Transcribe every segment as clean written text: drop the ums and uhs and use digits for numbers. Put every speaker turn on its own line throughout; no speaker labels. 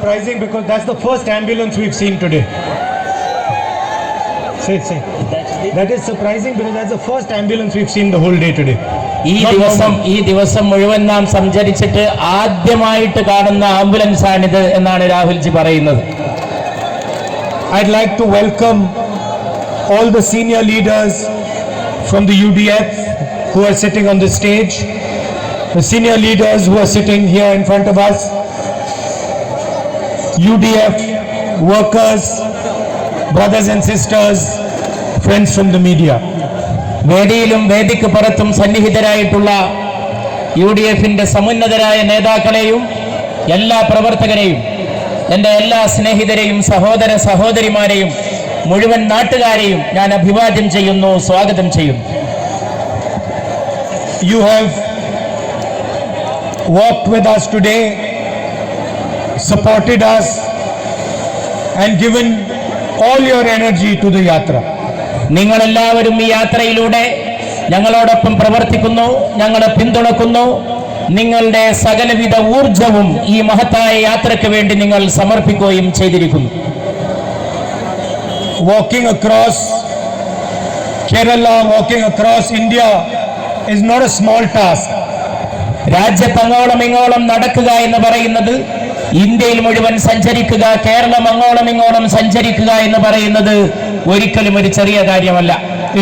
surprising because that's the first ambulance we've seen today. Say. That is surprising because that's the first ambulance we've seen the whole day today.
ഈ ദിവസം മുഴുവൻ നാം സഞ്ചരിച്ചിട്ട് ആദ്യമായിട്ട് കാണുന്ന ambulance ആണിത് എന്നാണ് രാഹുൽജി പറയുന്നത്.
I'd like to welcome all the senior leaders from the UDF who are sitting on the stage, the senior leaders who are sitting here in front of us, UDF workers, brothers and sisters, friends from the media.
വേദിയിലും വേദിക്ക് പുറത്തും സന്നിഹിതരായിട്ടുള്ള UDFന്റെ സമുന്നതരായ നേതാക്കളെയും എല്ലാ പ്രവർത്തകരെയും എൻ്റെ എല്ലാ സ്നേഹിതരെയും സഹോദര സഹോദരിമാരെയും മുഴുവൻ നാട്ടുകാരെയും ഞാൻ അഭിവാദ്യം ചെയ്യുന്നു, സ്വാഗതം ചെയ്യുന്നു.
You have walked with us today, supported us and given all your energy to the yatra.
നിങ്ങളെല്ലാവരും ഈ യാത്രയിലൂടെ ഞങ്ങളോടൊപ്പം പ്രവർത്തിക്കുന്നു, ഞങ്ങളെ പിന്തുണക്കുന്നു. നിങ്ങളുടെ സകലവിധ ഊർജവും ഈ മഹത്തായ യാത്രയ്ക്ക് വേണ്ടി നിങ്ങൾ സമർപ്പിക്കുകയും ചെയ്തിരിക്കുന്നു.
Walking across Kerala, walking across India is not a small task.
രാജ്യത്തങ്ങോളം ഇങ്ങോളം നടക്കുക എന്ന് പറയുന്നത്, ഇന്ത്യയിൽ മുഴുവൻ സഞ്ചരിക്കുക, കേരളം അങ്ങോളം ഇങ്ങോളം സഞ്ചരിക്കുക എന്ന് പറയുന്നത് ഒരിക്കലും ഒരു ചെറിയ കാര്യമല്ല.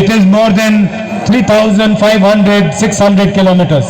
It is more than 3,500-600 kilometers.